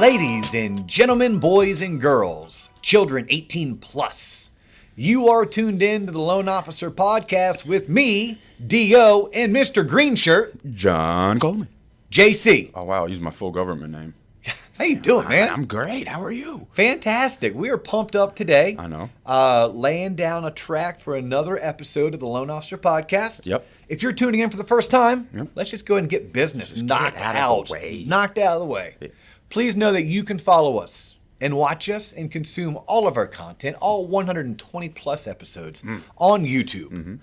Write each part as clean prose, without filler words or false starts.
Ladies and gentlemen, boys and girls, children 18 plus, you are tuned in to the Loan Officer Podcast with me, D.O., and Mr. Green Shirt, John Coleman. JC. Oh, wow. Use my full government name. How you doing, man? I'm great. How are you? Fantastic. We are pumped up today. I know. Laying down a track for another episode of the Loan Officer Podcast. Yep. If you're tuning in for the first time, Yep. let's just go ahead and get business Just knocked get it out. out of the way. Knocked out of the way. Yeah. Please know that you can follow us and watch us and consume all of our content, all 120 plus episodes on YouTube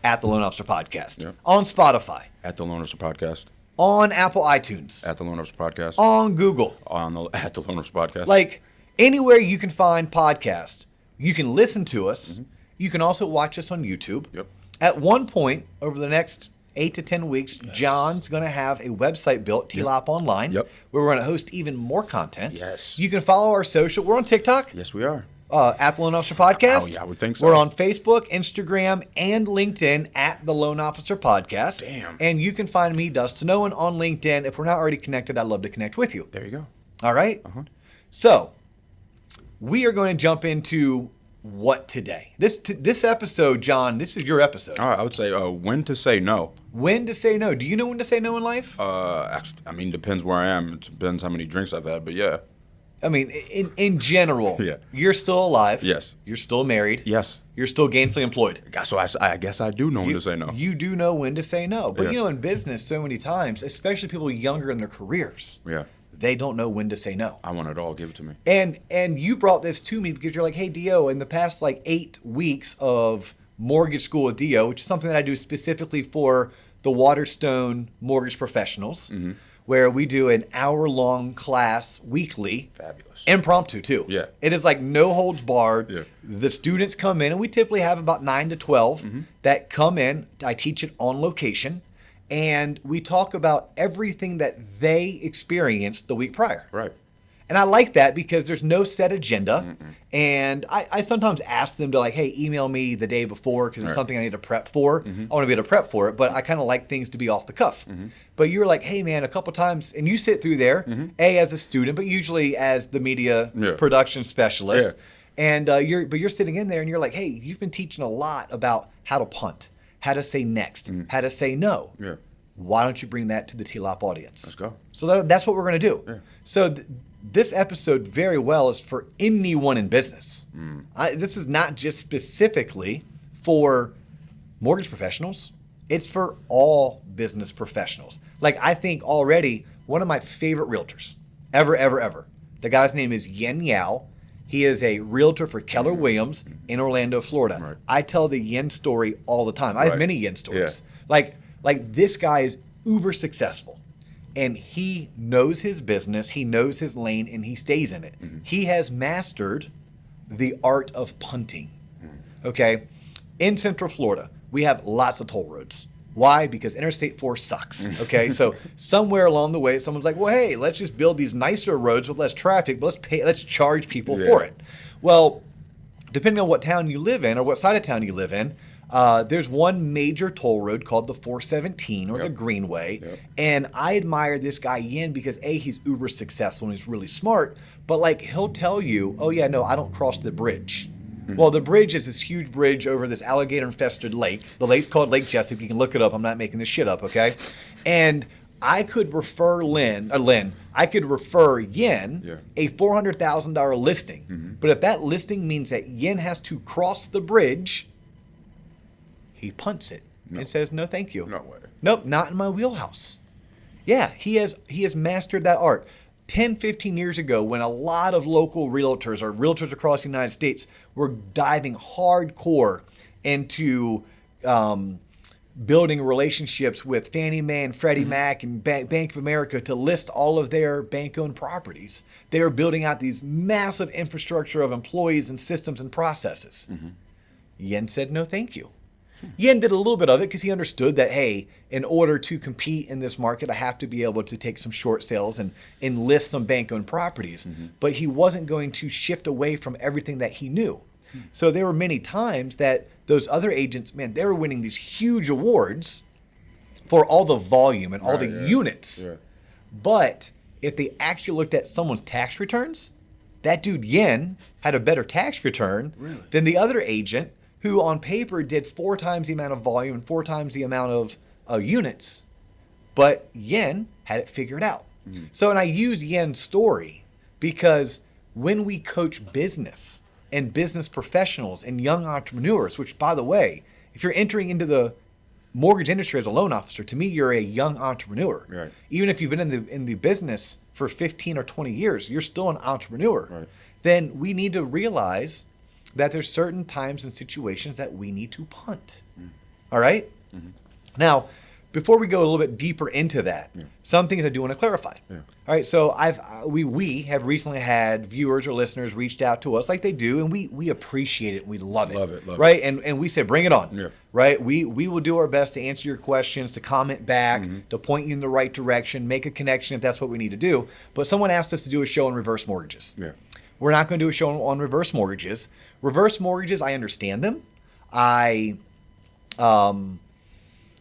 at the Loan Officer Podcast, Yep. on Spotify, At the Loan Officer Podcast. on Apple iTunes, At the Loan Officer Podcast. on Google. At the Loan Officer Podcast. Like anywhere you can find podcasts, you can listen to us. You can also watch us on YouTube. Yep. At one point over the next 8 to 10 weeks, John's going to have a website built, TLOP Online, Yep. where we're going to host even more content. Yes. You can follow our social. We're on TikTok, Yes, we are. at the Loan Officer Podcast. Oh, yeah, I would think so. We're on Facebook, Instagram, and LinkedIn at the Loan Officer Podcast. Damn. And you can find me, Dustin Owen, on LinkedIn. If we're not already connected, I'd love to connect with you. There you go. All right? So, we are going to jump into what today. This episode, John, this is your episode. All right, I would say when to say no. When to say no. Do you know when to say no in life? Actually, I mean, depends where I am. It depends how many drinks I've had, but yeah. I mean, in general, Yeah. You're still alive. Yes. You're still married. Yes. You're still gainfully employed. So I guess I do know when to say no. You do know when to say no. But, Yeah. in business, so many times, especially people younger in their careers, Yeah. they don't know when to say no. I want it all. Give it to me. And you brought this to me because you're like, hey, Dio, in the past 8 weeks of mortgage school with Dio, which is something that I do specifically for the Waterstone mortgage professionals, where we do an hour-long class weekly. Fabulous. Impromptu, too. Yeah. It is like no holds barred. Yeah. The students come in, and we typically have about 9 to 12 that come in. I teach it on location, and we talk about everything that they experienced the week prior. Right. And I like that because there's no set agenda. And I sometimes ask them to hey, email me the day before because it's something I need to prep for. I want to be able to prep for it, but I kind of like things to be off the cuff. But you're like, hey man, a couple times, and you sit through there, as a student, but usually as the media production specialist. Yeah. And you're sitting in there and you're like, hey, you've been teaching a lot about how to punt, how to say next, how to say no. Yeah. Why don't you bring that to the TLOP audience? Let's go. So that's what we're going to do. Yeah. So this episode very well is for anyone in business. This is not just specifically for mortgage professionals. It's for all business professionals. I think already one of my favorite realtors ever. The guy's name is Yen Yao. He is a realtor for Keller Williams in Orlando, Florida. Right. I tell the Yen story all the time. I have many Yen stories. Yeah. Like this guy is uber successful. And he knows his business, he knows his lane, and he stays in it. He has mastered the art of punting. Okay? In Central Florida, we have lots of toll roads. Why? Because Interstate 4 sucks. Okay? So somewhere along the way, someone's like, well, hey, let's just build these nicer roads with less traffic, but let's charge people for it. Well, depending on what town you live in or what side of town you live in, there's one major toll road called the 417 or the Greenway. And I admire this guy Yin because A, he's uber successful and he's really smart, but he'll tell you, oh yeah, no, I don't cross the bridge. Well, the bridge is this huge bridge over this alligator infested lake. The lake's called Lake Jessup. You can look it up. I'm not making this shit up, okay? And I could refer I could refer Yen a $400,000 listing. But if that listing means that Yen has to cross the bridge, he punts it and says, no, thank you. No way. Nope, not in my wheelhouse. Yeah, he has mastered that art. 10, 15 years ago, when a lot of local realtors or realtors across the United States were diving hardcore into building relationships with Fannie Mae and Freddie Mac and Bank of America to list all of their bank-owned properties, they were building out these massive infrastructure of employees and systems and processes. Yen said, no, thank you. Yen did a little bit of it because he understood that, hey, in order to compete in this market, I have to be able to take some short sales and list some bank-owned properties. But he wasn't going to shift away from everything that he knew. So there were many times that those other agents, man, they were winning these huge awards for all the volume and all the units. But if they actually looked at someone's tax returns, that dude Yen had a better tax return than the other agent who on paper did 4 times the amount of volume and 4 times the amount of units, but Yen had it figured out. So, and I use Yen's story because when we coach business and business professionals and young entrepreneurs, which by the way, if you're entering into the mortgage industry as a loan officer, to me, you're a young entrepreneur. Right. Even if you've been in the business for 15 or 20 years, you're still an entrepreneur. Right. Then we need to realize that there's certain times and situations that we need to punt. All right? Now, before we go a little bit deeper into that, some things I do want to clarify. All right, so we have recently had viewers or listeners reached out to us like they do, and we appreciate it and we love it. Right? And we said, bring it on. Right? We will do our best to answer your questions, to comment back, to point you in the right direction, make a connection if that's what we need to do. But someone asked us to do a show on reverse mortgages. We're not going to do a show on reverse mortgages. Reverse mortgages, I understand them. I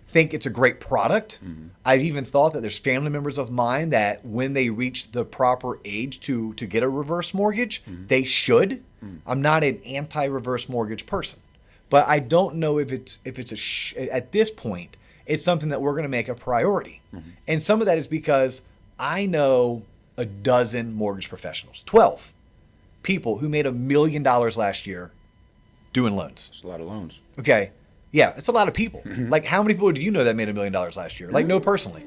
think it's a great product. I've even thought that there's family members of mine that when they reach the proper age to get a reverse mortgage, they should. I'm not an anti-reverse mortgage person, but I don't know if it's at this point, it's something that we're going to make a priority. And some of that is because I know a dozen mortgage professionals, 12 people who made $1 million last year doing loans. It's a lot of loans. Okay. Yeah, it's a lot of people. Like, how many people do you know that made $1 million last year? Like, no, personally.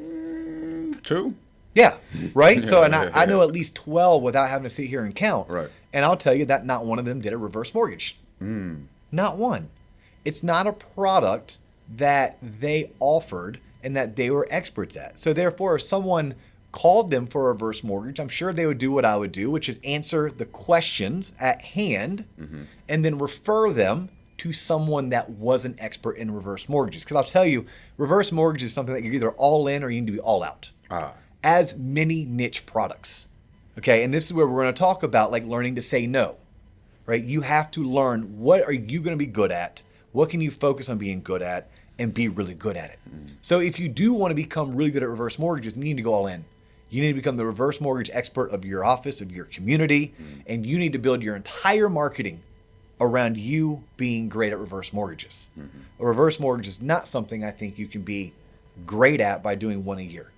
2. Yeah, right? So, and I know at least 12 without having to sit here and count. Right. And I'll tell you that not one of them did a reverse mortgage. Not one. It's not a product that they offered and that they were experts at. So, therefore, if someone called them for a reverse mortgage, I'm sure they would do what I would do, which is answer the questions at hand and then refer them to someone that was an expert in reverse mortgages. Because I'll tell you, reverse mortgage is something that you're either all in or you need to be all out. As many niche products. Okay, and this is where we're going to talk about like learning to say no. Right? You have to learn what are you going to be good at, what can you focus on being good at, and be really good at it. So if you do want to become really good at reverse mortgages, you need to go all in. You need to become the reverse mortgage expert of your office, of your community, and you need to build your entire marketing around you being great at reverse mortgages. A reverse mortgage is not something I think you can be great at by doing one a year.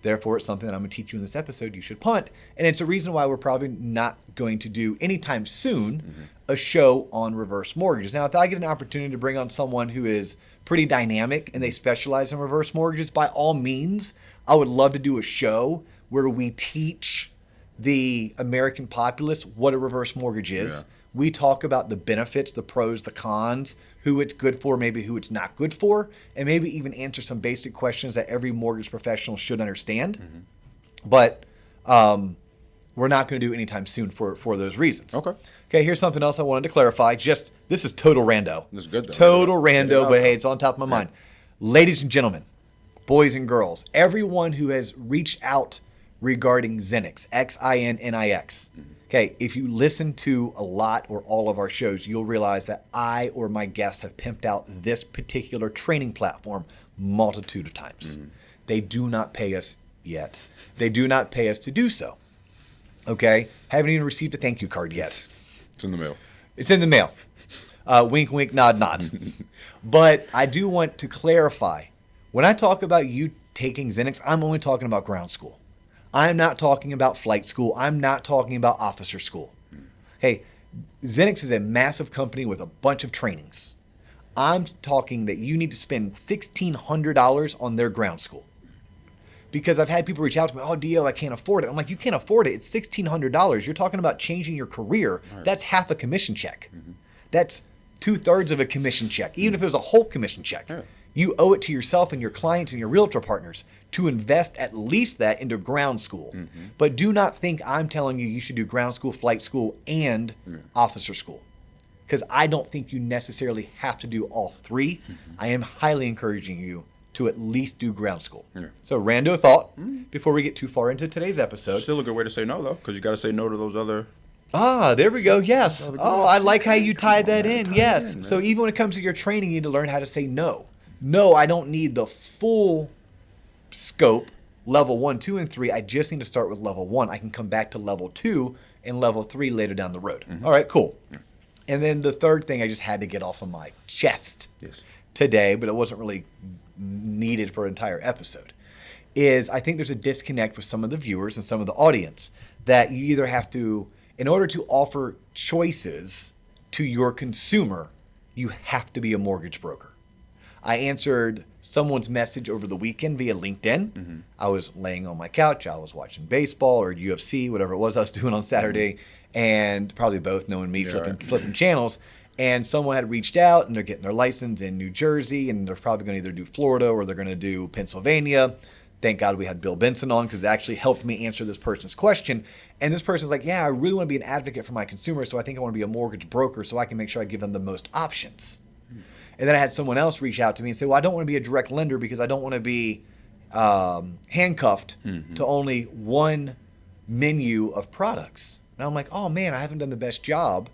Therefore, it's something that I'm going to teach you in this episode you should punt. And it's a reason why we're probably not going to do anytime soon a show on reverse mortgages. Now, if I get an opportunity to bring on someone who is pretty dynamic and they specialize in reverse mortgages, by all means, I would love to do a show where we teach the American populace what a reverse mortgage is. We talk about the benefits, the pros, the cons, who it's good for, maybe who it's not good for, and maybe even answer some basic questions that every mortgage professional should understand. But we're not going to do it anytime soon for those reasons. Okay, here's something else I wanted to clarify. This is total rando. This is good though. Total rando, but hey, it's on top of my mind. Ladies and gentlemen, boys and girls, everyone who has reached out regarding Xinix, Xinix. Okay, if you listen to a lot or all of our shows, you'll realize that I or my guests have pimped out this particular training platform multitude of times. They do not pay us yet. They do not pay us to do so. Okay, haven't even received a thank you card yet. It's in the mail. It's in the mail. Wink, wink, nod, nod. But I do want to clarify, when I talk about you taking Xinix, I'm only talking about ground school. I'm not talking about flight school. I'm not talking about officer school. Hey, Xinix is a massive company with a bunch of trainings. I'm talking that you need to spend $1,600 on their ground school. Because I've had people reach out to me, oh, Dio, I can't afford it. I'm like, you can't afford it. It's $1,600. You're talking about changing your career. That's half a commission check. That's 2/3 of a commission check, even if it was a whole commission check. You owe it to yourself and your clients and your realtor partners to invest at least that into ground school. But do not think I'm telling you should do ground school, flight school, and officer school. Because I don't think you necessarily have to do all three. I am highly encouraging you to at least do ground school. So rando thought, before we get too far into today's episode. Still a good way to say no, though, because you got to say no to those other... there we go. Yes. Oh, I like how you tied that in. Yes. So even when it comes to your training, you need to learn how to say no. No, I don't need the full scope level 1, 2, and 3. I just need to start with level 1. I can come back to level 2 and level 3 later down the road. All right, cool. And then the third thing I just had to get off of my chest today, but it wasn't really needed for an entire episode, is I think there's a disconnect with some of the viewers and some of the audience that you either have to, in order to offer choices to your consumer, you have to be a mortgage broker. I answered someone's message over the weekend via LinkedIn. I was laying on my couch. I was watching baseball or UFC, whatever it was I was doing on Saturday, and probably both knowing me flipping channels. And someone had reached out, and they're getting their license in New Jersey, and they're probably going to either do Florida or they're going to do Pennsylvania. Thank God we had Bill Benson on, because it actually helped me answer this person's question. And this person's like, yeah, I really want to be an advocate for my consumers, so I think I want to be a mortgage broker so I can make sure I give them the most options. And then I had someone else reach out to me and say, well, I don't want to be a direct lender because I don't want to be handcuffed to only one menu of products. And I'm like, oh, man, I haven't done the best job,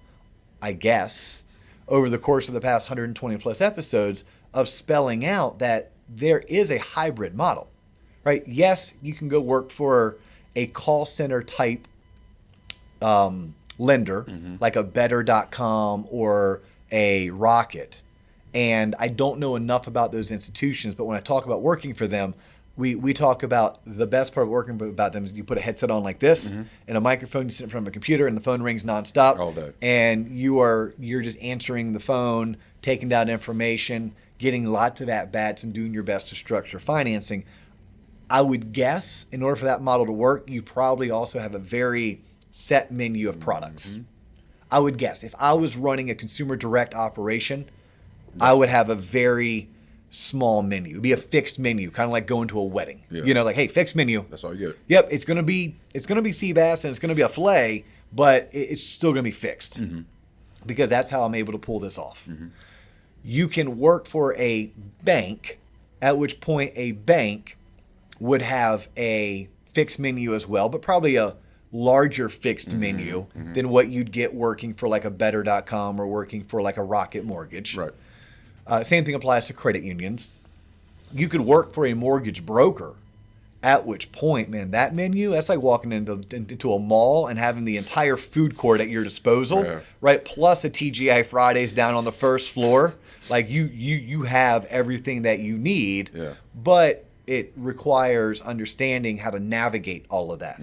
I guess, over the course of the past 120 plus episodes of spelling out that there is a hybrid model, right? Yes, you can go work for a call center type lender like a better.com or a Rocket. And I don't know enough about those institutions, but when I talk about working for them, we talk about the best part of working about them is you put a headset on like this and a microphone, you sit in front of a computer, and the phone rings nonstop all day. And you're just answering the phone, taking down information, getting lots of at-bats, and doing your best to structure financing. I would guess in order for that model to work, you probably also have a very set menu of products. I would guess if I was running a consumer direct operation, I would have a very small menu. It'd be a fixed menu, kind of like going to a wedding. You know, like, hey, fixed menu. That's all you get. Yep, it's gonna be sea bass and it's gonna be a fillet, but it's still gonna be fixed because that's how I'm able to pull this off. You can work for a bank, at which point a bank would have a fixed menu as well, but probably a larger fixed menu than what you'd get working for like a better.com or working for like a Rocket Mortgage. Right. Same thing applies to credit unions. You could work for a mortgage broker, at which point, man, that menu, that's like walking into a mall and having the entire food court at your disposal, right? Plus a TGI Fridays down on the first floor. Like you have everything that you need, but it requires understanding how to navigate all of that.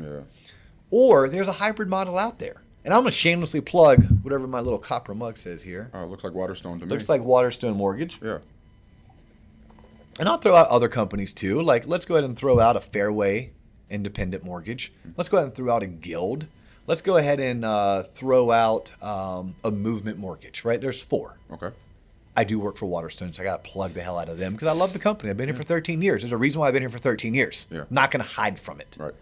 Or there's a hybrid model out there. And I'm going to shamelessly plug whatever my little copper mug says here. Oh, it looks like Waterstone to me. Looks like Waterstone Mortgage. Yeah. And I'll throw out other companies too. Like, let's go ahead and throw out a Fairway Independent Mortgage. Let's go ahead and throw out a Guild. Let's go ahead and throw out a Movement Mortgage, right? There's 4. Okay. I do work for Waterstone, so I got to plug the hell out of them because I love the company. I've been here for 13 years. There's a reason why I've been here for 13 years. Not going to hide from it. Right.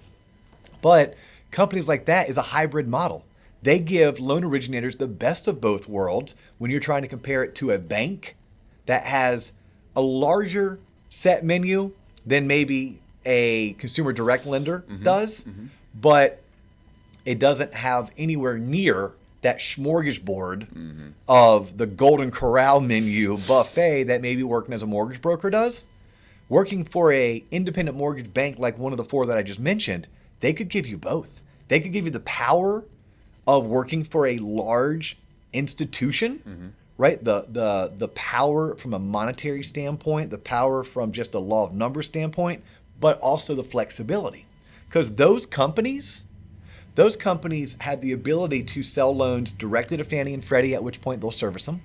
But companies like that is a hybrid model. They give loan originators the best of both worlds when you're trying to compare it to a bank that has a larger set menu than maybe a consumer direct lender does, but it doesn't have anywhere near that smorgasbord of the Golden Corral menu buffet that maybe working as a mortgage broker does. Working for a independent mortgage bank like one of the 4 that I just mentioned, they could give you both. They could give you the power of working for a large institution, right? The power from a monetary standpoint, the power from just a law of numbers standpoint, but also the flexibility. Because those companies had the ability to sell loans directly to Fannie and Freddie, at which point they'll service them.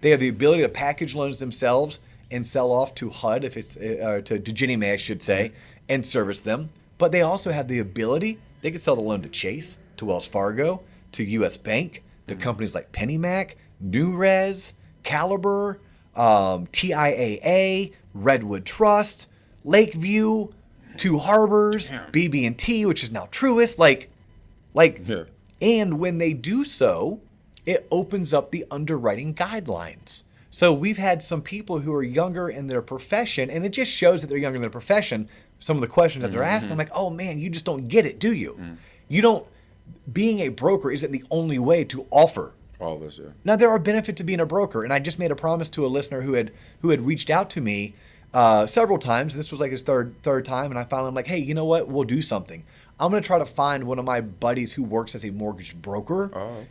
They have the ability to package loans themselves and sell off to HUD, if it's to Ginnie Mae, I should say, and service them. But they also have the ability, they could sell the loan to Chase, to Wells Fargo, to U.S. Bank, to companies like PennyMac, NewRez, Caliber, TIAA, Redwood Trust, Lakeview, Two Harbors, BB&T, which is now Truist. And when they do so, it opens up the underwriting guidelines. So we've had some people who are younger in their profession, and it just shows that they're younger in their profession. Some of the questions that they're asking, I'm like, oh man, you just don't get it, do you? You don't. Being a broker isn't the only way to offer all this. Now there are benefits to being a broker, and I just made a promise to a listener who had reached out to me several times. This was like his third time, and I finally am like, hey, you know what? We'll do something. I'm going to try to find one of my buddies who works as a mortgage broker,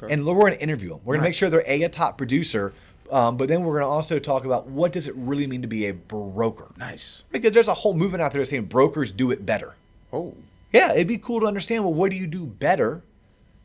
and we're going to interview him. We're going to make sure they're a top producer, but then we're going to also talk about what does it really mean to be a broker. Nice. Because there's a whole movement out there saying brokers do it better. Oh. Yeah, it'd be cool to understand, well, what do you do better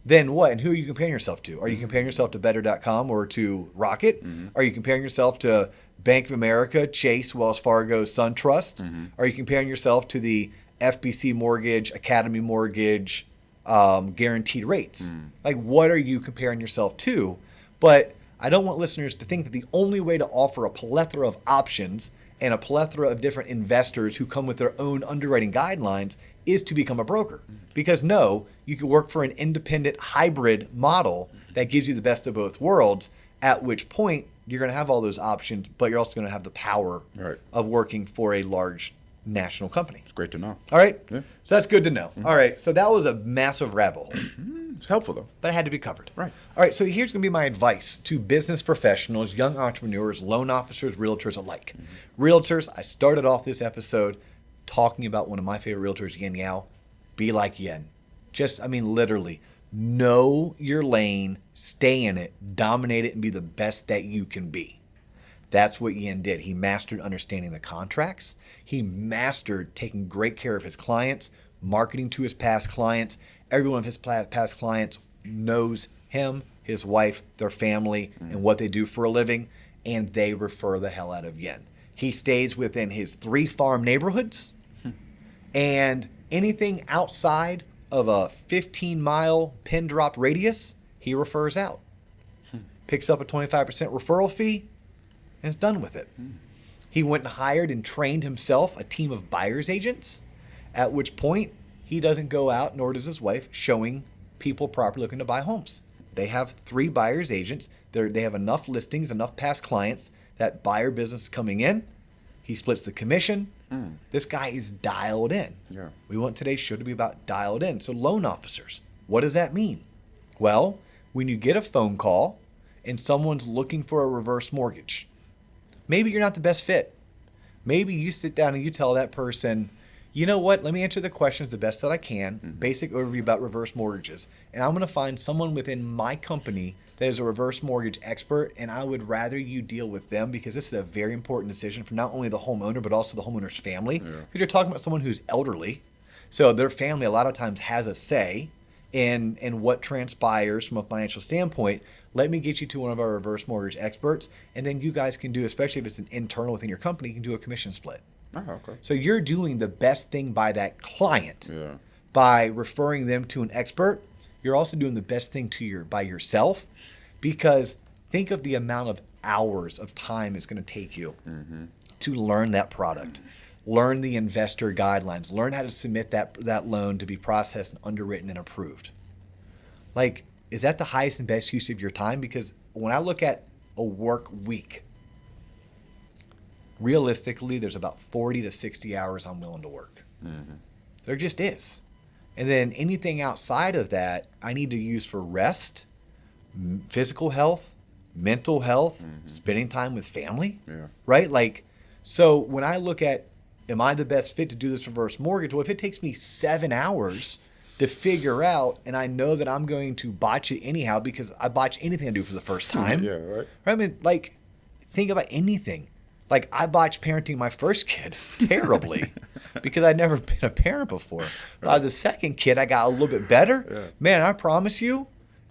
than what? And who are you comparing yourself to? Are you comparing yourself to Better.com or to Rocket? Are you comparing yourself to Bank of America, Chase, Wells Fargo, SunTrust? Are you comparing yourself to the FBC Mortgage, Academy Mortgage, guaranteed rates? Like, what are you comparing yourself to? But I don't want listeners to think that the only way to offer a plethora of options and a plethora of different investors who come with their own underwriting guidelines is to become a broker. Because no, you can work for an independent hybrid model that gives you the best of both worlds, at which point you're going to have all those options, but you're also going to have the power of working for a large national company. It's great to know. All right? Yeah. So that's good to know. All right. So that was a massive rabbit hole. It's helpful, though. But it had to be covered. Right. All right. So here's going to be my advice to business professionals, young entrepreneurs, loan officers, realtors alike. Realtors, I started off this episode talking about one of my favorite realtors, Yin Yao. Be like Yin. Literally, know your lane, stay in it, dominate it, and be the best that you can be. That's what Yin did. He mastered understanding the contracts. He mastered taking great care of his clients, marketing to his past clients. Every one of his past clients knows him, his wife, their family, and what they do for a living, and they refer the hell out of Yin. He stays within his 3 farm neighborhoods, and anything outside of a 15-mile pin drop radius, he refers out. Picks up a 25% referral fee, and is done with it. He went and hired and trained himself a team of buyer's agents, at which point he doesn't go out, nor does his wife, showing people properly looking to buy homes. They have 3 buyer's agents. They have enough listings, enough past clients, that buyer business is coming in. He splits the commission. This guy is dialed in. Yeah. We want today's show to be about dialed in. So loan officers, what does that mean? Well, when you get a phone call and someone's looking for a reverse mortgage, maybe you're not the best fit. Maybe you sit down and you tell that person, you know what, let me answer the questions the best that I can, basic overview about reverse mortgages. And I'm going to find someone within my company that is a reverse mortgage expert, and I would rather you deal with them because this is a very important decision for not only the homeowner, but also the homeowner's family. Because you're talking about someone who's elderly. So their family a lot of times has a say in what transpires from a financial standpoint. Let me get you to one of our reverse mortgage experts, and then you guys can do, especially if it's an internal within your company, you can do a commission split. Okay. So you're doing the best thing by that client by referring them to an expert. You're also doing the best thing by yourself, because think of the amount of hours of time it's going to take you to learn that product, learn the investor guidelines, learn how to submit that loan to be processed and underwritten and approved. Like, is that the highest and best use of your time? Because when I look at a work week, realistically, there's about 40 to 60 hours I'm willing to work. There just is. And then anything outside of that, I need to use for rest, physical health, mental health, spending time with family, right? Like, so when I look at, am I the best fit to do this reverse mortgage? Well, if it takes me 7 hours to figure out, and I know that I'm going to botch it anyhow because I botch anything I do for the first time. Right. I mean, like, think about anything. Like, I botched parenting my first kid terribly because I'd never been a parent before. By the second kid, I got a little bit better. Man, I promise you,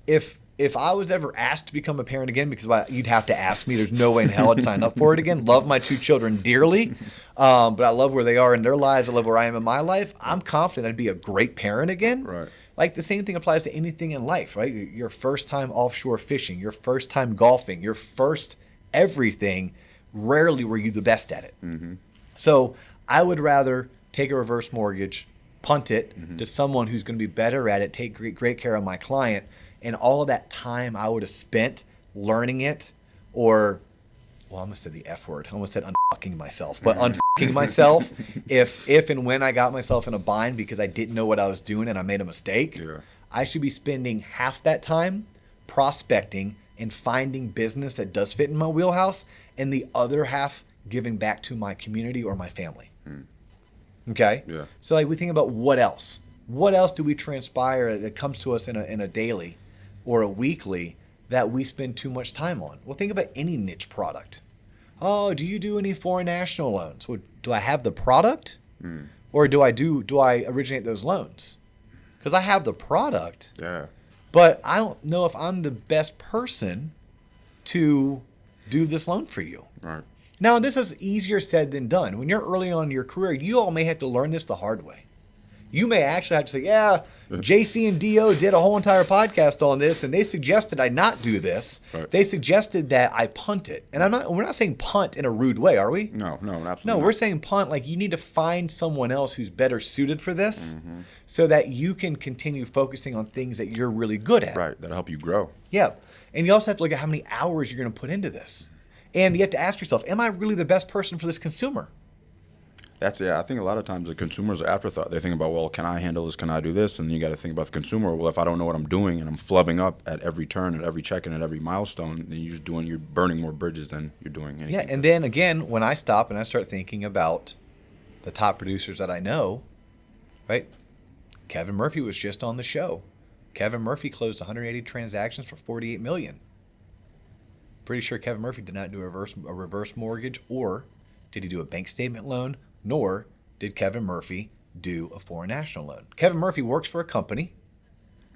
if I was ever asked to become a parent again, because you'd have to ask me, there's no way in hell I'd sign up for it again. Love my 2 children dearly, but I love where they are in their lives. I love where I am in my life. I'm confident I'd be a great parent again. Right. Like, the same thing applies to anything in life, right? Your first time offshore fishing, your first time golfing, your first everything. Rarely were you the best at it. So I would rather take a reverse mortgage, punt it to someone who's going to be better at it, take great care of my client, and all of that time I would have spent learning it, or, well, I almost said the F word. I almost said unfucking myself, but unfucking myself if and when I got myself in a bind because I didn't know what I was doing and I made a mistake, I should be spending half that time prospecting and finding business that does fit in my wheelhouse, and the other half giving back to my community or my family. Okay? Yeah. So like we think about what else? What else do we transpire that comes to us in a daily or a weekly that we spend too much time on? Well, think about any niche product. Oh, do you do any foreign national loans? Well, do I have the product? Or do I originate those loans? Because I have the product. Yeah. But I don't know if I'm the best person to do this loan for you. Right. Now, this is easier said than done. When you're early on in your career, you all may have to learn this the hard way. You may actually have to say, yeah, JC and DO did a whole entire podcast on this, and they suggested I not do this. Right. They suggested that I punt it. And we're not saying punt in a rude way, are we? No, absolutely No, not. we're saying punt like you need to find someone else who's better suited for this so that you can continue focusing on things that you're really good at. Right. That'll help you grow. Yeah. And you also have to look at how many hours you're going to put into this. And you have to ask yourself, am I really the best person for this consumer? I think a lot of times the consumer's an afterthought. They think about, well, can I handle this? Can I do this? And then you got to think about the consumer. Well, if I don't know what I'm doing and I'm flubbing up at every turn, at every check-in, at every milestone, then you're burning more bridges than you're doing anything. Yeah, and then again, when I stop and I start thinking about the top producers that I know, right? Kevin Murphy was just on the show. Kevin Murphy closed 180 transactions for $48 million. Pretty sure Kevin Murphy did not do a reverse mortgage, or did he do a bank statement loan, nor did Kevin Murphy do a foreign national loan. Kevin Murphy works for a company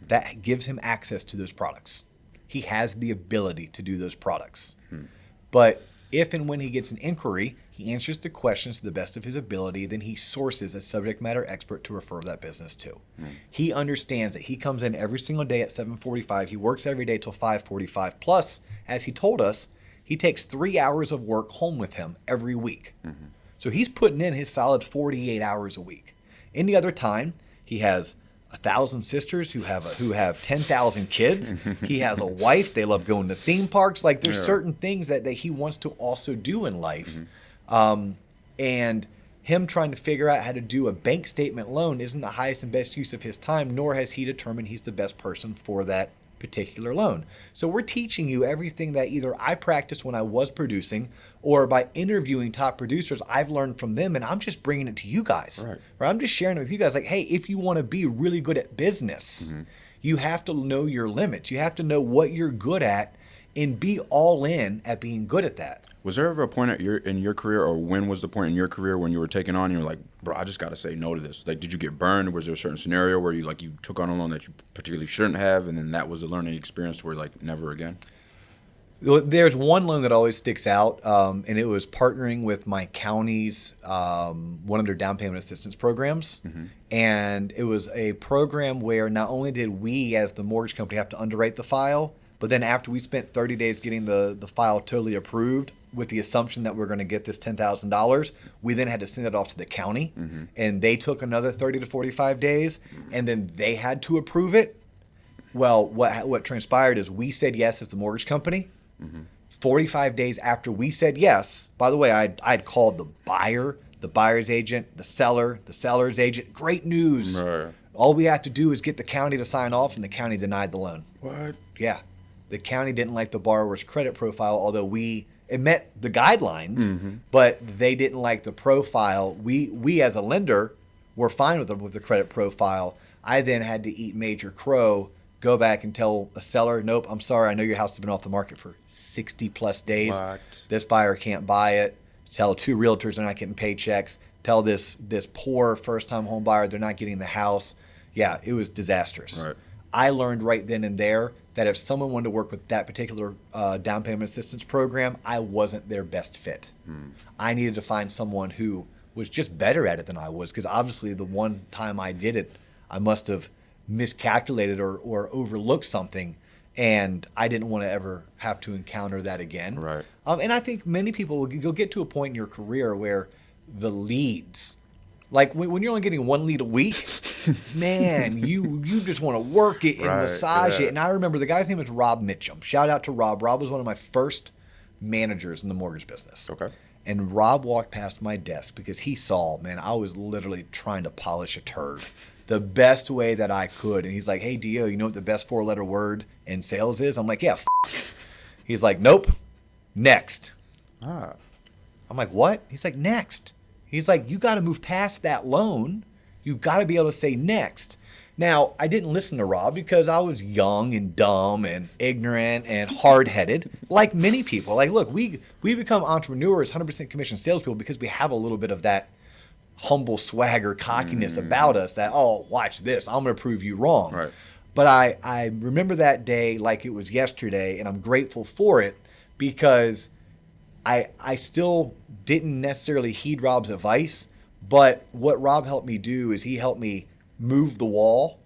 that gives him access to those products. He has the ability to do those products. But if and when he gets an inquiry, he answers the questions to the best of his ability, then he sources a subject matter expert to refer that business to. He understands that he comes in every single day at 7:45. He works every day till 5:45. Plus, as he told us, he takes 3 hours of work home with him every week. So he's putting in his solid 48 hours a week. Any other time, he has 1,000 sisters who have 10,000 kids. He has a wife. They love going to theme parks. Like there's certain things that he wants to also do in life. And him trying to figure out how to do a bank statement loan isn't the highest and best use of his time, nor has he determined he's the best person for that particular loan. So we're teaching you everything that either I practiced when I was producing, or by interviewing top producers, I've learned from them, and I'm just bringing it to you guys. Right? I'm just sharing it with you guys. Like, hey, if you want to be really good at business, you have to know your limits. You have to know what you're good at and be all in at being good at that. Was there ever a point in your career, or when was the point in your career when you were taking on, and you were like, bro, I just got to say no to this? Like, did you get burned? Was there a certain scenario where you took on a loan that you particularly shouldn't have, and then that was a learning experience where like never again? There's one loan that always sticks out, and it was partnering with my county's one of their down payment assistance programs. And it was a program where not only did we as the mortgage company have to underwrite the file, but then after we spent 30 days getting the file totally approved with the assumption that we're going to get this $10,000, we then had to send it off to the county, and they took another 30 to 45 days, and then they had to approve it. Well, what transpired is we said yes as the mortgage company. 45 days after we said yes, by the way, I'd called the buyer, the buyer's agent, the seller, the seller's agent. Great news. Right. All we have to do is get the county to sign off, and the county denied the loan. What? Yeah. The county didn't like the borrower's credit profile, although it met the guidelines, but they didn't like the profile. We as a lender were fine with the credit profile. I then had to eat major crow, go back and tell a seller, nope, I'm sorry, I know your house has been off the market for 60 plus days. What? This buyer can't buy it. Tell 2 realtors they're not getting paychecks. Tell this poor first-time home buyer they're not getting the house. Yeah, it was disastrous. Right. I learned right then and there that if someone wanted to work with that particular down payment assistance program, I wasn't their best fit. I needed to find someone who was just better at it than I was, because obviously the one time I did it, I must have miscalculated or overlooked something, and I didn't want to ever have to encounter that again. Right. And I think many people you'll get to a point in your career where the leads, like when you're only getting 1 lead a week, man, you just want to work it and massage it. And I remember the guy's name is Rob Mitchum. Shout out to Rob. Rob was one of my first managers in the mortgage business. Okay. And Rob walked past my desk because he saw, man, I was literally trying to polish a turd the best way that I could. And he's like, hey, Dio, you know what the best 4-letter word in sales is? I'm like, yeah, He's like, nope, next. I'm like, what? He's like, next. He's like, you got to move past that loan. You got to be able to say next. Now, I didn't listen to Rob because I was young and dumb and ignorant and hard-headed, like many people. Like, look, we become entrepreneurs, 100% commission salespeople because we have a little bit of that humble swagger, cockiness about us that, oh, watch this. I'm going to prove you wrong. Right. But I remember that day like it was yesterday, and I'm grateful for it because I still didn't necessarily heed Rob's advice, but what Rob helped me do is he helped me move the wall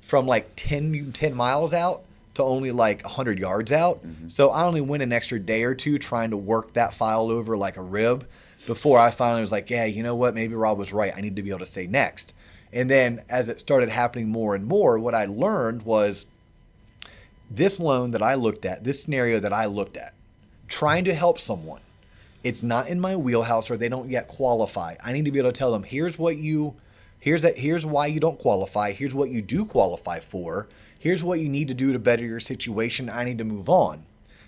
from like 10 miles out to only like 100 yards out. So I only went an extra day or two trying to work that file over like a rib before I finally was like, yeah, you know what? Maybe Rob was right. I need to be able to say next. And then as it started happening more and more, what I learned was this loan that I looked at, this scenario that I looked at, trying to help someone, it's not in my wheelhouse or they don't yet qualify. I need to be able to tell them, here's why you don't qualify. Here's what you do qualify for. Here's what you need to do to better your situation. I need to move on.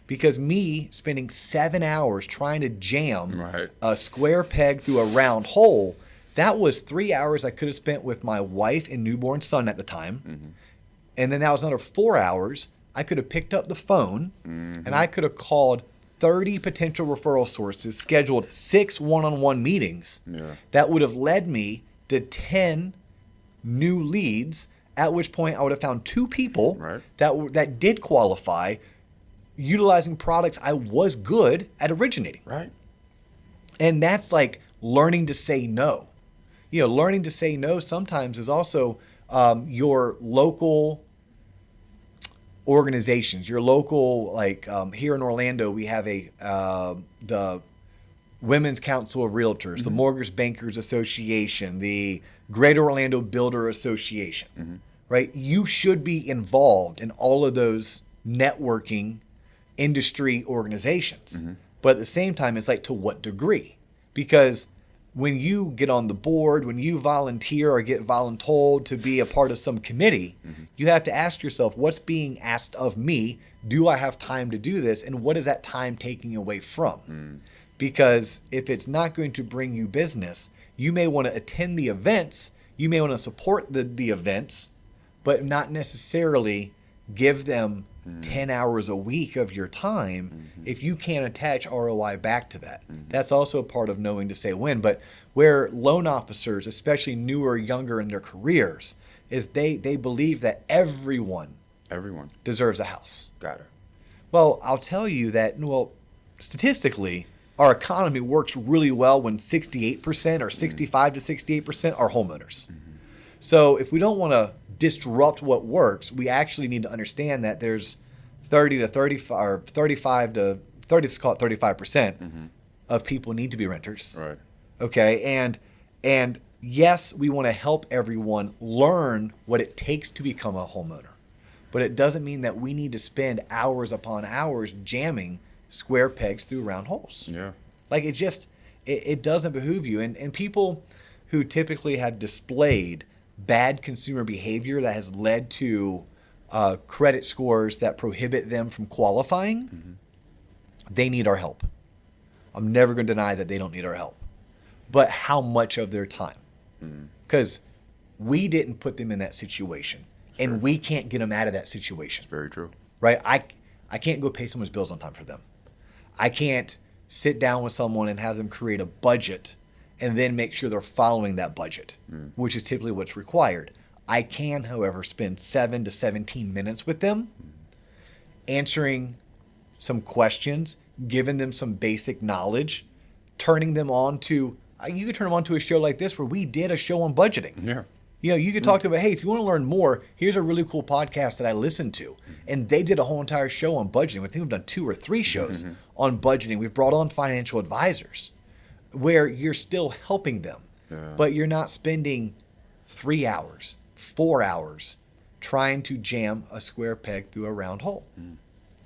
Because me spending 7 hours trying to jam a square peg through a round hole, that was 3 hours I could have spent with my wife and newborn son at the time. And then that was another 4 hours. I could have picked up the phone and I could have called 30 potential referral sources, scheduled 6 one-on-one meetings that would have led me to 10 new leads, at which point I would have found 2 people that did qualify, utilizing products I was good at originating. Right. And that's like learning to say no. You know, learning to say no sometimes is also your local organizations, your local, like here in Orlando, we have the Women's Council of Realtors, the Mortgage Bankers Association, the Greater Orlando Builder Association, right? You should be involved in all of those networking industry organizations. But at the same time, it's like, to what degree? Because when you get on the board, when you volunteer or get voluntold to be a part of some committee, you have to ask yourself, what's being asked of me? Do I have time to do this? And what is that time taking away from? Because if it's not going to bring you business, you may want to attend the events, you may want to support the events, but not necessarily give them 10 hours a week of your time if you can't attach ROI back to that. That's also part of knowing to say when. But where loan officers, especially newer, younger in their careers, is they believe that everyone deserves a house. Got it. Well, I'll tell you that, statistically, our economy works really well when 68% or 65 to 68% are homeowners. So if we don't want to disrupt what works, we actually need to understand that there's 30 to 35 or 35 to 30, let's call it 35% of people need to be renters. Right. Okay. And yes, we want to help everyone learn what it takes to become a homeowner, but it doesn't mean that we need to spend hours upon hours jamming square pegs through round holes. Yeah. Like it doesn't behoove you. And people who typically have displayed bad consumer behavior that has led to credit scores that prohibit them from qualifying, they need our help. I'm never going to deny that they don't need our help. But how much of their time? Because we didn't put them in that situation, and we can't get them out of that situation. It's very true. Right? I can't go pay someone's bills on time for them. I can't sit down with someone and have them create a budget and then make sure they're following that budget, which is typically what's required. I can, however, spend 7 to 17 minutes with them, answering some questions, giving them some basic knowledge, turning them on to, you could turn them on to a show like this where we did a show on budgeting. Yeah. You know, you could talk to them, hey, if you want to learn more, here's a really cool podcast that I listened to. And they did a whole entire show on budgeting. I think we've done 2 or 3 shows on budgeting. We've brought on financial advisors where you're still helping them, but you're not spending 3 hours, 4 hours trying to jam a square peg through a round hole.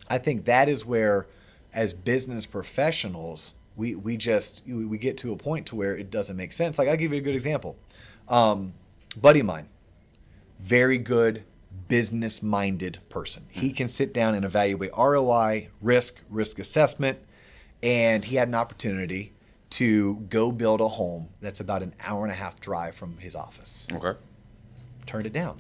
I think that is where, as business professionals, we get to a point to where it doesn't make sense. Like, I'll give you a good example. Buddy of mine, very good business-minded person. He can sit down and evaluate ROI, risk assessment, and he had an opportunity to go build a home that's about an hour and a half drive from his office. Okay. Turned it down.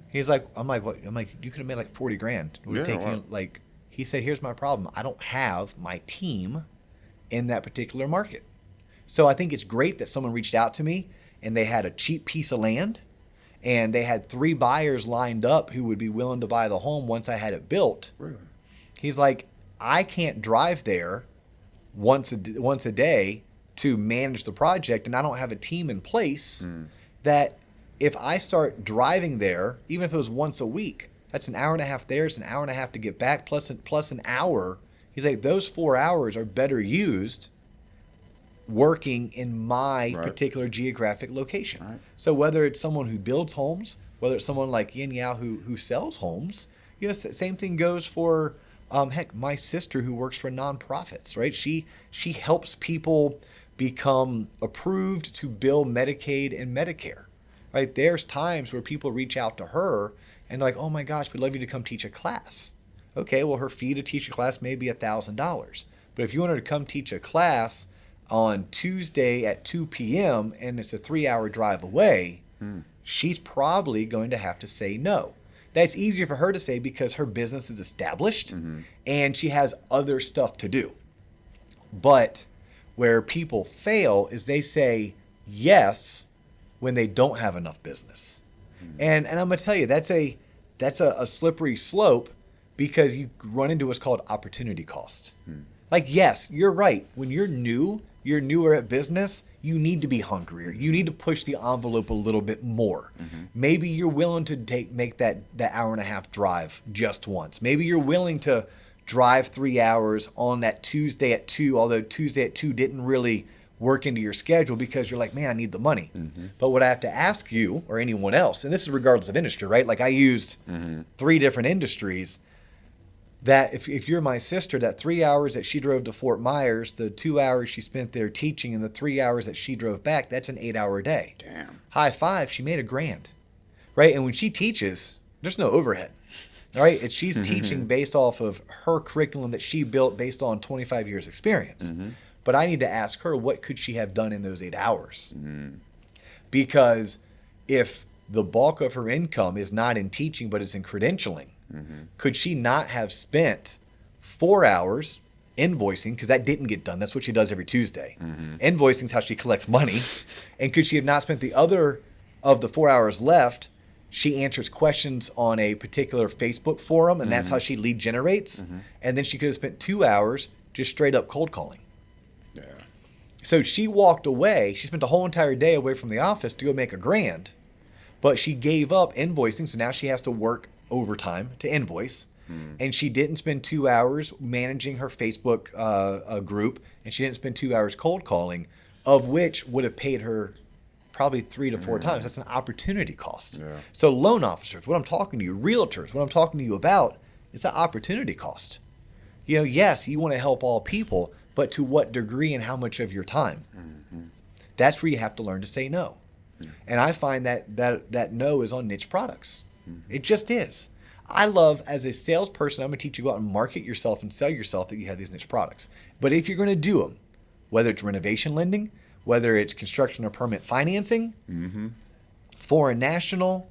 He's like, I'm like, what? I'm like, you could have made like 40 grand. It would have taken you, like, he said, here's my problem. I don't have my team in that particular market. So I think it's great that someone reached out to me and they had a cheap piece of land and they had 3 buyers lined up who would be willing to buy the home once I had it built. Really? He's like, I can't drive there once a day to manage the project, and I don't have a team in place that if I start driving there, even if it was once a week, that's an hour and a half there, it's an hour and a half to get back, plus an hour. He's like, those 4 hours are better used working in my particular geographic location. Right. So whether it's someone who builds homes, whether it's someone like Yin Yao who sells homes, you know, same thing goes for heck, my sister who works for nonprofits, right? She helps people become approved to bill Medicaid and Medicare, right? There's times where people reach out to her and they're like, oh my gosh, we'd love you to come teach a class. Okay, well, her fee to teach a class may be $1,000. But if you want her to come teach a class on Tuesday at 2 p.m. and it's a 3-hour drive away, she's probably going to have to say no. That's easier for her to say because her business is established and she has other stuff to do. But where people fail is they say yes when they don't have enough business. And I'm going to tell you, that's a slippery slope because you run into what's called opportunity cost. Like, yes, you're right. When you're newer at business, you need to be hungrier. You need to push the envelope a little bit more. Maybe you're willing to make that hour and a half drive just once. Maybe you're willing to drive 3 hours on that Tuesday at 2, although Tuesday at 2 didn't really work into your schedule because you're like, man, I need the money. But what I have to ask you or anyone else, and this is regardless of industry, right? Like I used 3 different industries. That if you're my sister, that 3 hours that she drove to Fort Myers, the 2 hours she spent there teaching, and the 3 hours that she drove back, that's an 8-hour day. Damn. High five, she made $1,000, right? And when she teaches, there's no overhead, all right? She's teaching based off of her curriculum that she built based on 25 years experience. But I need to ask her, what could she have done in those 8 hours? Because if the bulk of her income is not in teaching, but it's in credentialing, could she not have spent 4 hours invoicing, because that didn't get done? That's what she does every Tuesday. Invoicing is how she collects money. And could she have not spent the other of the 4 hours left? She answers questions on a particular Facebook forum, and that's how she lead generates. And then she could have spent 2 hours just straight up cold calling. Yeah. So she walked away. She spent the whole entire day away from the office to go make $1,000. But she gave up invoicing, so now she has to work overtime to invoice. And she didn't spend 2 hours managing her Facebook group, and she didn't spend 2 hours cold calling, of which would have paid her probably 3 to 4 times. That's an opportunity cost. Yeah. So loan officers, what I'm talking to you, realtors, what I'm talking to you about is that opportunity cost. You know, yes, you want to help all people, but to what degree and how much of your time? That's where you have to learn to say no. And I find that no is on niche products. It just is. I love, as a salesperson, I'm going to teach you to go out and market yourself and sell yourself that you have these niche products. But if you're going to do them, whether it's renovation lending, whether it's construction or permit financing, foreign national,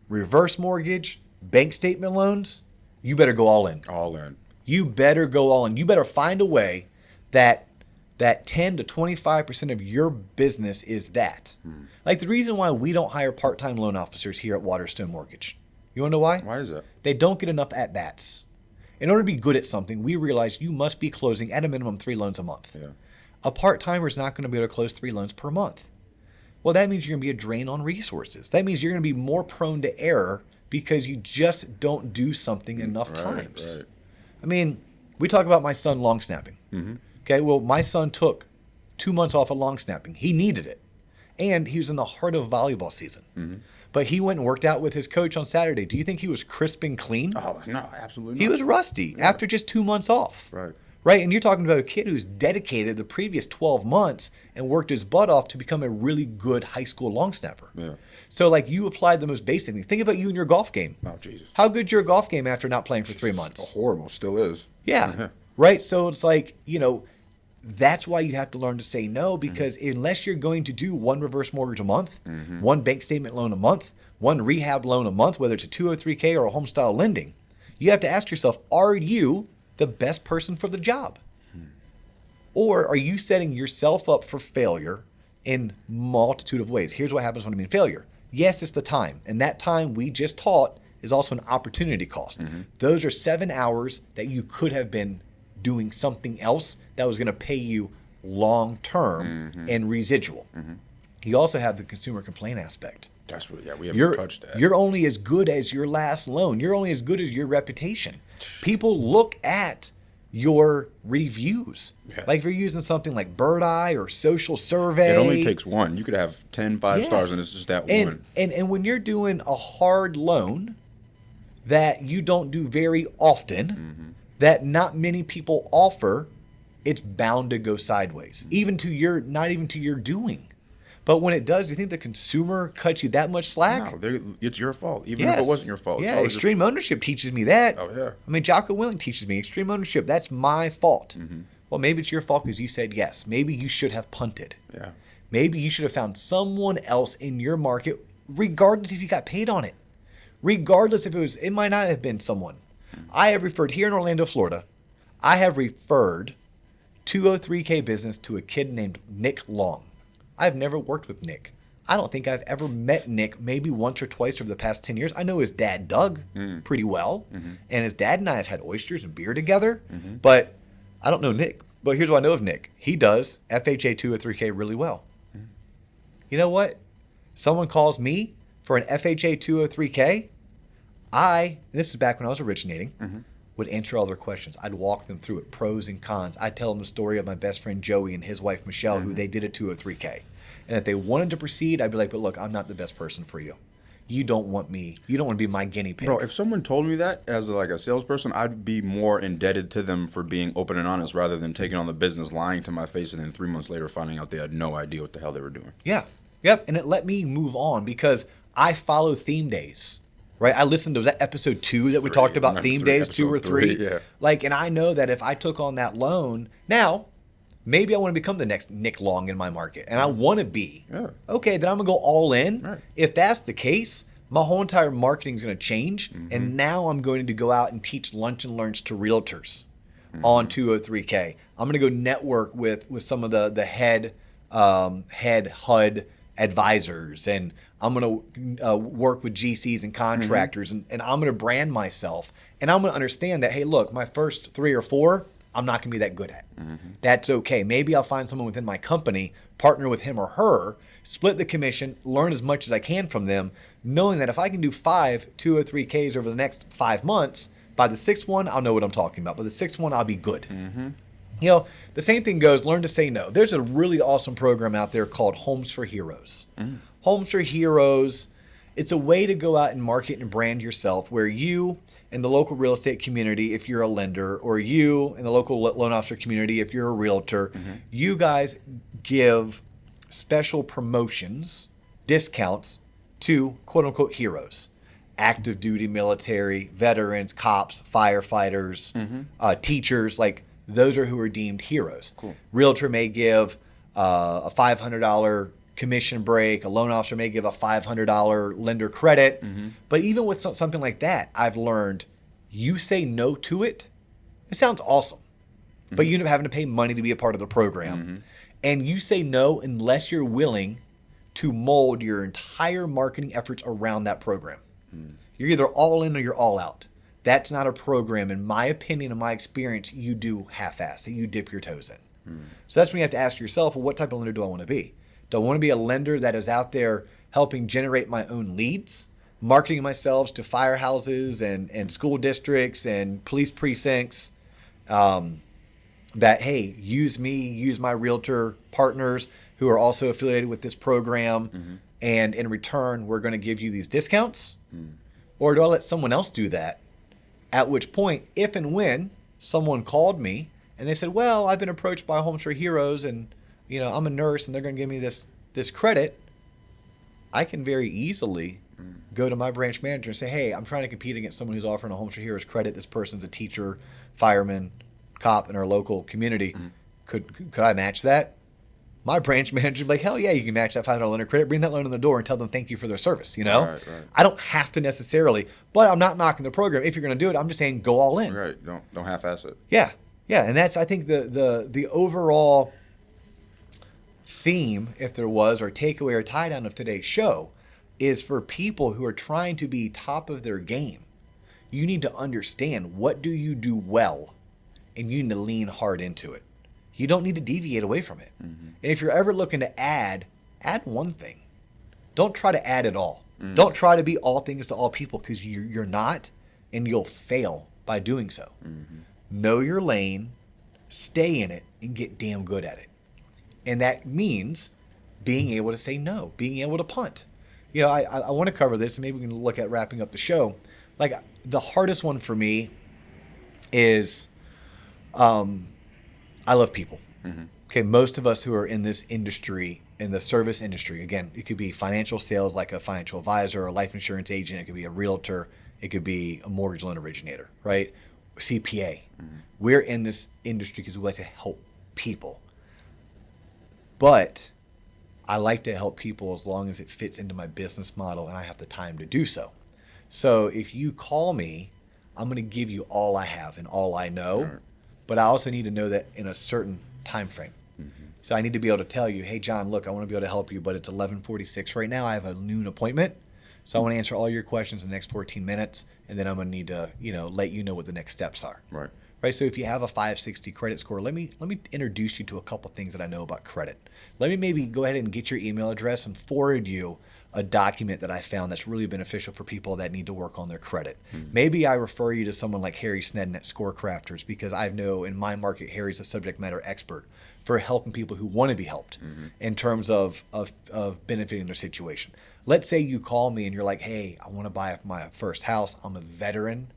reverse mortgage, bank statement loans, you better go all in. All in. You better go all in. You better find a way that 10 to 25% of your business is that. Like the reason why we don't hire part-time loan officers here at Waterstone Mortgage. You want to know why? Why is that? They don't get enough at-bats. In order to be good at something, we realize you must be closing at a minimum 3 loans a month. Yeah. A part-timer is not going to be able to close 3 loans per month. Well, that means you're going to be a drain on resources. That means you're going to be more prone to error because you just don't do something enough times. Right. I mean, we talk about my son long snapping. Okay, well, my son took 2 months off of long snapping. He needed it. And he was in the heart of volleyball season. But he went and worked out with his coach on Saturday. Do you think he was crisp and clean? Oh, no, absolutely not. He was rusty after just 2 months off. Right. Right? And you're talking about a kid who's dedicated the previous 12 months and worked his butt off to become a really good high school long snapper. Yeah. So, like, you applied the most basic things. Think about you in your golf game. Oh, Jesus. How good's your golf game after not playing for 3 months? Horrible. Still is. Yeah. right? So it's like, that's why you have to learn to say no, because unless you're going to do one reverse mortgage a month, one bank statement loan a month, one rehab loan a month, whether it's a 203K or a home style lending, you have to ask yourself, are you the best person for the job? Or are you setting yourself up for failure in multitude of ways? Here's what happens when I mean failure. Yes, it's the time. And that time we just taught is also an opportunity cost. Those are 7 hours that you could have been doing something else that was going to pay you long term and residual. You also have the consumer complaint aspect. That's what, we haven't touched that. You're only as good as your last loan. You're only as good as your reputation. People look at your reviews. Yeah. Like if you're using something like Bird Eye or Social Survey. It only takes one. You could have 10 5 stars and it's just that one. And when you're doing a hard loan that you don't do very often, that not many people offer, it's bound to go sideways. Not even to your doing. But when it does, do you think the consumer cuts you that much slack? No, it's your fault, even if it wasn't your fault. Yeah, extreme ownership teaches me that. Oh, yeah. I mean, Jocko Willing teaches me extreme ownership. That's my fault. Well, maybe it's your fault because you said yes. Maybe you should have punted. Yeah. Maybe you should have found someone else in your market, regardless if you got paid on it. Regardless if it might not have been someone. I have referred here in Orlando, Florida, I have referred 203K business to a kid named Nick Long. I've never worked with Nick. I don't think I've ever met Nick, maybe once or twice over the past 10 years. I know his dad, Doug, pretty well. And his dad and I have had oysters and beer together. But I don't know Nick. But here's what I know of Nick. He does FHA 203K really well. You know what? Someone calls me for an FHA 203K. This is back when I was originating, would answer all their questions. I'd walk them through it, pros and cons. I'd tell them the story of my best friend Joey and his wife Michelle, who they did a 203K. And if they wanted to proceed, I'd be like, but look, I'm not the best person for you. You don't want me. You don't want to be my guinea pig. Bro, if someone told me that as like a salesperson, I'd be more indebted to them for being open and honest rather than taking on the business, lying to my face, and then 3 months later finding out they had no idea what the hell they were doing. Yeah. Yep. And it let me move on because I follow theme days. Right, I listened to that episode 2 that we talked about theme days, 2 or 3. Yeah. And I know that if I took on that loan, now maybe I want to become the next Nick Long in my market, and I want to be. Yeah. Okay, then I'm gonna go all in. Right. If that's the case, my whole entire marketing is gonna change, and now I'm going to go out and teach lunch and learns to realtors on 203K. I'm gonna go network with some of the head HUD advisors, and I'm going to work with GCs and contractors, and I'm going to brand myself, and I'm going to understand that, hey, look, my first 3 or 4, I'm not going to be that good at. That's okay. Maybe I'll find someone within my company, partner with him or her, split the commission, learn as much as I can from them, knowing that if I can do 5 2 or 3Ks over the next 5 months, by the 6th one, I'll know what I'm talking about. By the 6th one, I'll be good. The same thing goes, learn to say no. There's a really awesome program out there called Homes for Heroes. Homes for Heroes, it's a way to go out and market and brand yourself where you in the local real estate community, if you're a lender, or you in the local loan officer community, if you're a realtor, you guys give special promotions, discounts to quote unquote heroes. Active duty military, veterans, cops, firefighters, teachers, those are who are deemed heroes. Cool. Realtor may give a $500 commission break. A loan officer may give a $500 lender credit. But even with something like that, I've learned you say no to it. It sounds awesome. But you end up having to pay money to be a part of the program. And you say no unless you're willing to mold your entire marketing efforts around that program. You're either all in or you're all out. That's not a program, in my opinion, in my experience, you do half-ass, that you dip your toes in. So that's when you have to ask yourself, well, what type of lender do I want to be? Do I want to be a lender that is out there helping generate my own leads, marketing myself to firehouses and school districts and police precincts, that, hey, use me, use my realtor partners who are also affiliated with this program, and in return, we're going to give you these discounts? Or do I let someone else do that? At which point, if and when someone called me and they said, well, I've been approached by Homes for Heroes and, I'm a nurse and they're going to give me this credit, I can very easily go to my branch manager and say, hey, I'm trying to compete against someone who's offering a Homes for Heroes credit. This person's a teacher, fireman, cop in our local community. Could I match that? My branch manager would be like, hell yeah, you can match that $500 line of credit. Bring that loan in the door and tell them thank you for their service, you know? Right. I don't have to necessarily, but I'm not knocking the program. If you're going to do it, I'm just saying go all in. Right. Don't half-ass it. Yeah. And that's, I think, the overall theme, if there was, or takeaway or tie down of today's show, is for people who are trying to be top of their game. You need to understand, what do you do well, and you need to lean hard into it. You don't need to deviate away from it. And if you're ever looking to add one thing. Don't try to add it all. Don't try to be all things to all people, because you're not, and you'll fail by doing so. Know your lane, stay in it, and get damn good at it. And that means being able to say no, being able to punt. You know, I want to cover this, and maybe we can look at wrapping up the show. Like, the hardest one for me is I love people. Okay, most of us who are in this industry, in the service industry, again, it could be financial sales like a financial advisor or a life insurance agent. It could be a realtor. It could be a mortgage loan originator, right? CPA. We're in this industry because we like to help people. But I like to help people as long as it fits into my business model and I have the time to do so. So if you call me, I'm going to give you all I have and all I know. But I also need to know that in a certain time frame. So I need to be able to tell you, hey, John, look, I want to be able to help you, but it's 11:46 right now. I have a noon appointment. So I want to answer all your questions in the next 14 minutes, and then I'm going to need to, let you know what the next steps are. Right. So if you have a 560 credit score, let me introduce you to a couple things that I know about credit. Let me maybe go ahead and get your email address and forward you a document that I found that's really beneficial for people that need to work on their credit. Maybe I refer you to someone like Harry Snedden at Score Crafters, because I know in my market, Harry's a subject matter expert for helping people who want to be helped in terms of benefiting their situation. Let's say you call me and you're like, hey, I want to buy my first house. I'm a veteran,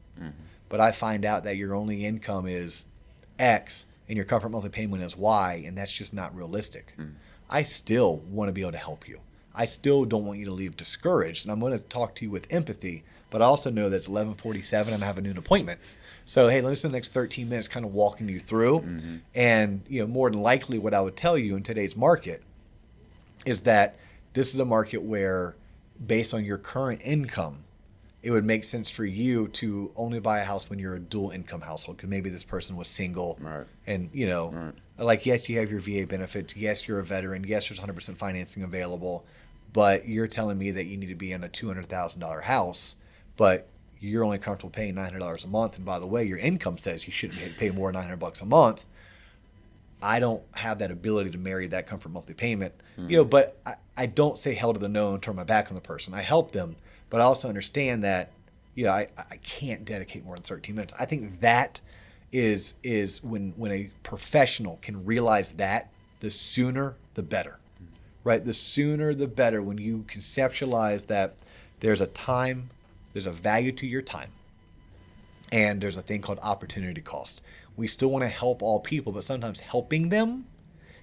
but I find out that your only income is X and your comfort monthly payment is Y, and that's just not realistic. I still want to be able to help you. I still don't want you to leave discouraged, and I'm going to talk to you with empathy, but I also know that it's 11:47 and I have a noon appointment. So, hey, let me spend the next 13 minutes kind of walking you through. And, more than likely what I would tell you in today's market is that this is a market where, based on your current income, it would make sense for you to only buy a house when you're a dual income household, because maybe this person was single. And, like, yes, you have your VA benefits. Yes, you're a veteran. Yes, there's 100% financing available. But you're telling me that you need to be in a $200,000 house, but you're only comfortable paying $900 a month. And by the way, your income says you shouldn't pay more than $900 a month. I don't have that ability to marry that comfort monthly payment. But I don't say hell to the no and turn my back on the person. I help them, but I also understand that, I can't dedicate more than 13 minutes. I think that is when a professional can realize that, the sooner the better. Right? The sooner the better, when you conceptualize that there's a time, there's a value to your time, and there's a thing called opportunity cost. We still want to help all people, but sometimes helping them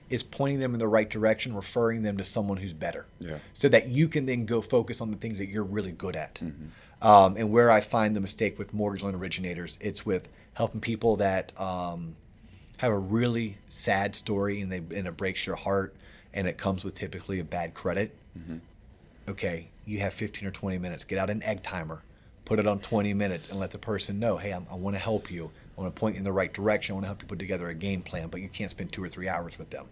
is pointing them in the right direction, referring them to someone who's better, so that you can then go focus on the things that you're really good at. And where I find the mistake with mortgage loan originators, it's with helping people that have a really sad story and it breaks your heart, and it comes with typically a bad credit. Okay, you have 15 or 20 minutes. Get out an egg timer, put it on 20 minutes, and let the person know, hey, I want to help you. I want to point you in the right direction. I want to help you put together a game plan, but you can't spend 2 or 3 hours with them.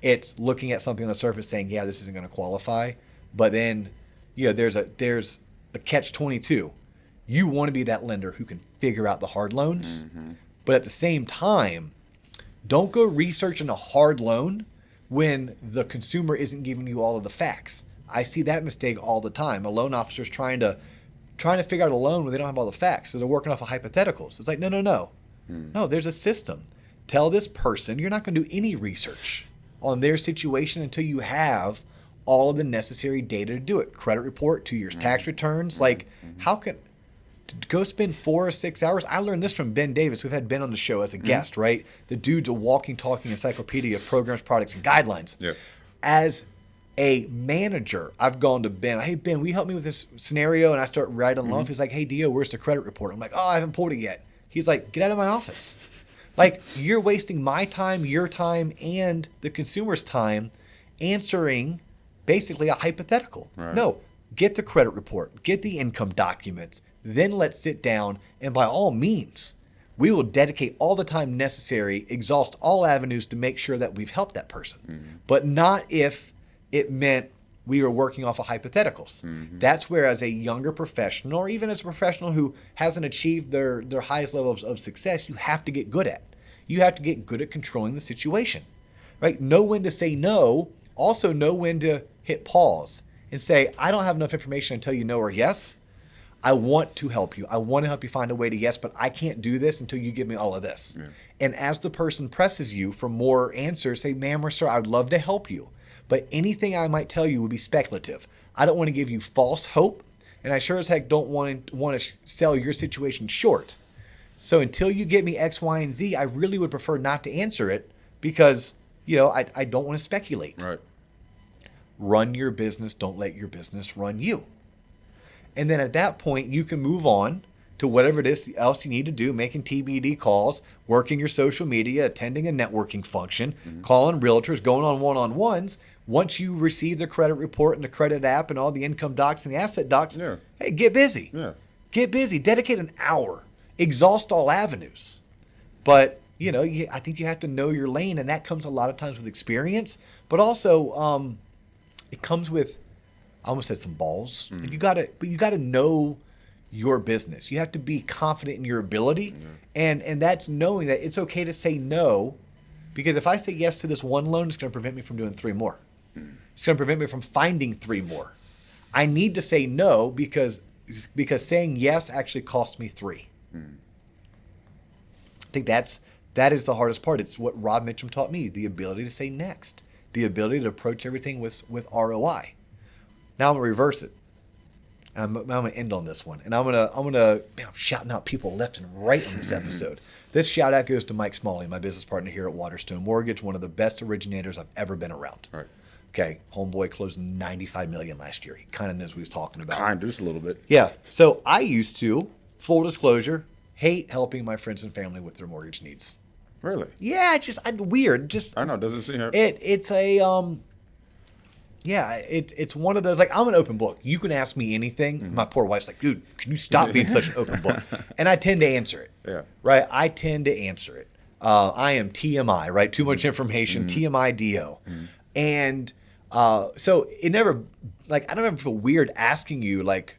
It's looking at something on the surface saying, yeah, this isn't going to qualify. But then, there's a catch-22. You want to be that lender who can figure out the hard loans. But at the same time, don't go researching a hard loan when the consumer isn't giving you all of the facts. I see that mistake all the time. A loan officer's trying to figure out a loan when they don't have all the facts. So they're working off of hypotheticals. It's like, no. No, there's a system. Tell this person you're not going to do any research on their situation until you have all of the necessary data to do it. Credit report, 2 years tax returns. Like, how can to go spend 4 or 6 hours? I learned this from Ben Davis. We've had Ben on the show as a guest, right? The dude's a walking, talking encyclopedia of programs, products, and guidelines. As a manager, I've gone to Ben. Hey, Ben, will you help me with this scenario? And I start writing along. He's like, hey, Dio, where's the credit report? I'm like, oh, I haven't pulled it yet. He's like, get out of my office. Like, you're wasting my time, your time, and the consumer's time answering basically a hypothetical. Right. No, get the credit report, get the income documents, then let's sit down, and by all means, we will dedicate all the time necessary, exhaust all avenues to make sure that we've helped that person. But not if it meant we were working off of hypotheticals. That's where, as a younger professional, or even as a professional who hasn't achieved their highest levels of success, you have to get good at. You have to get good at controlling the situation, right? Know when to say no. Also know when to hit pause and say, I don't have enough information to tell you no or yes. I want to help you. I want to help you find a way to yes, but I can't do this until you give me all of this. Yeah. And as the person presses you for more answers, say, ma'am or sir, I'd love to help you, but anything I might tell you would be speculative. I don't want to give you false hope, and I sure as heck don't want to sell your situation short. So until you get me X, Y, and Z, I really would prefer not to answer it because, I don't want to speculate. Right. Run your business. Don't let your business run you. And then at that point, you can move on to whatever it is else you need to do, making TBD calls, working your social media, attending a networking function, calling realtors, going on one-on-ones. Once you receive the credit report and the credit app and all the income docs and the asset docs, hey, get busy. Yeah. Get busy. Dedicate an hour. Exhaust all avenues. But, I think you have to know your lane, and that comes a lot of times with experience. But also, it comes with, I almost said some balls. And you gotta know your business. You have to be confident in your ability, and that's knowing that it's okay to say no, because if I say yes to this one loan, it's going to prevent me from doing 3 more. It's going to prevent me from finding 3 more. I need to say no because saying yes actually costs me 3. I think that is the hardest part. It's what Rob Mitchum taught me: the ability to say next, the ability to approach everything with ROI. Now I'm gonna reverse it. I'm gonna end on this one, and I'm shouting out people left and right on this episode. This shout out goes to Mike Smalley, my business partner here at Waterstone Mortgage, one of the best originators I've ever been around. Right. Okay, homeboy closed $95 million last year. He kind of knows what he was talking about. Just a little bit. Yeah. So I used to, full disclosure, hate helping my friends and family with their mortgage needs. Really? Yeah, I'm weird. I know, it doesn't seem it's one of those, like, I'm an open book. You can ask me anything. My poor wife's like, dude, can you stop being such an open book? And I tend to answer it. Yeah. Right? I tend to answer it. I am TMI, right? Too much information, TMI DO. And so it never, like, I don't ever feel weird asking you, like,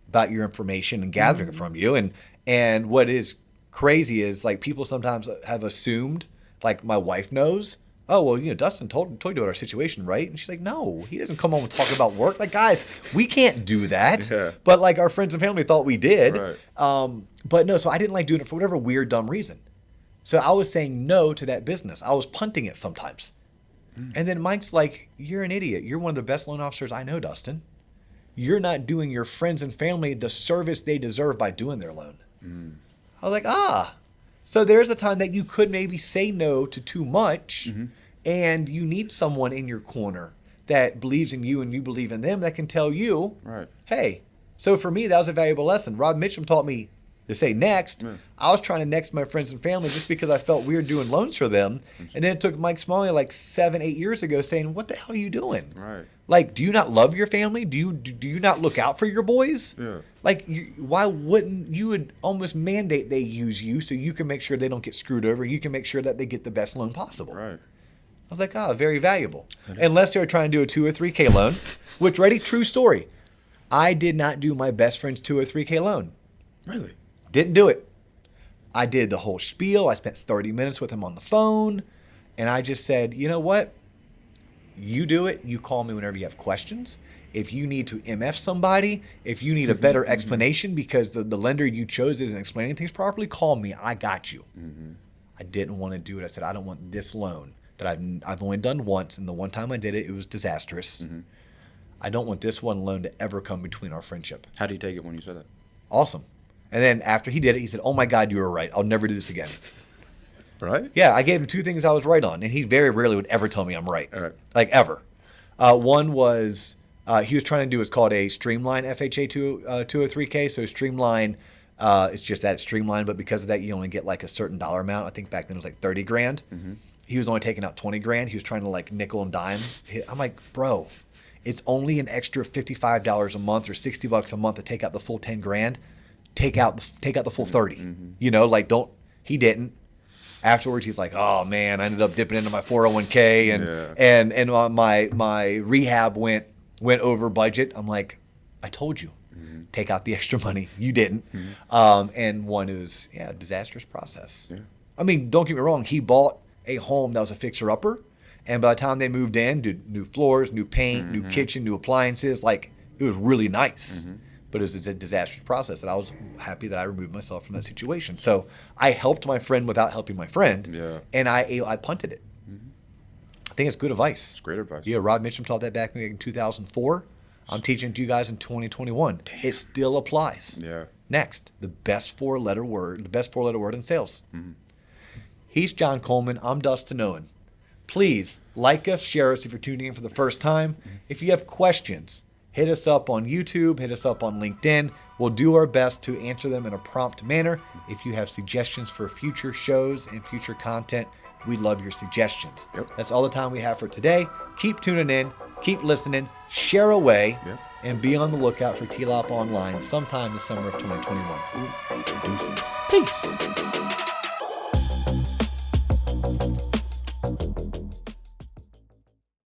about your information and gathering it from you. And what is crazy is, like, people sometimes have assumed, like, my wife knows. Oh, well, Dustin told you about our situation, right? And she's like, no, he doesn't come home and talk about work. Like, guys, we can't do that. Yeah. But, like, our friends and family thought we did. Right. But no, so I didn't like doing it for whatever weird, dumb reason. So I was saying no to that business. I was punting it sometimes. And then Mike's like, you're an idiot. You're one of the best loan officers I know, Dustin. You're not doing your friends and family the service they deserve by doing their loan. I was like, so there's a time that you could maybe say no to too much, and you need someone in your corner that believes in you and you believe in them that can tell you, right, hey. So for me, that was a valuable lesson. Rob Mitchum taught me to say next. I was trying to next my friends and family just because I felt weird doing loans for them. And then it took Mike Smalley like 7-8 years ago saying, what the hell are you doing? Right. Like, do you not love your family? Do you not look out for your boys? Yeah. Like, why wouldn't you would almost mandate they use you so you can make sure they don't get screwed over. You can make sure that they get the best loan possible. Right. I was like, very valuable. Unless they're trying to do a 2 or 3K loan, which, ready, true story. I did not do my best friend's 2 or 3K loan. Really? Didn't do it. I did the whole spiel. I spent 30 minutes with him on the phone. And I just said, you know what? You do it. You call me whenever you have questions. If you need to MF somebody, if you need a better explanation because the lender you chose isn't explaining things properly, call me. I got you. I didn't want to do it. I said, I don't want this loan that I've only done once. And the one time I did it, it was disastrous. I don't want this one loan to ever come between our friendship. How do you take it when you said that? Awesome. And then after he did it, he said, oh my God, you were right. I'll never do this again. Right? Yeah, I gave him 2 things I was right on, and he very rarely would ever tell me I'm right. All right. Like, ever. One was he was trying to do what's called a streamline FHA 203K, so streamline It's just that it's streamlined, but because of that, you only get like a certain dollar amount. I think back then it was like 30 grand. He was only taking out 20 grand. He was trying to like nickel and dime. I'm like, bro, it's only an extra $55 a month or $60 a month to take out the full 10 grand. Take out the full 30. You know, like he didn't. Afterwards, he's like, oh man, I ended up dipping into my 401k and my rehab went over budget. I'm like, I told you, take out the extra money. You didn't. And one is, a disastrous process. Yeah. I mean, don't get me wrong. He bought a home that was a fixer-upper, and by the time they moved in, did new floors, new paint, new kitchen, new appliances. Like, it was really nice, but it was a disastrous process, and I was happy that I removed myself from that situation. So I helped my friend without helping my friend, and I punted it. I think it's good advice. It's great advice. Yeah, Rob Mitchum taught that back in 2004. I'm teaching it to you guys in 2021. Damn. It still applies. Yeah. Next, the best four-letter word in sales. He's John Coleman. I'm Dustin Owen. Please like us, share us if you're tuning in for the first time. If you have questions, hit us up on YouTube, hit us up on LinkedIn. We'll do our best to answer them in a prompt manner. If you have suggestions for future shows and future content, we love your suggestions. Yep. That's all the time we have for today. Keep tuning in, keep listening, share away, and be on the lookout for TLOP Online sometime this summer of 2021. Deuces. Peace.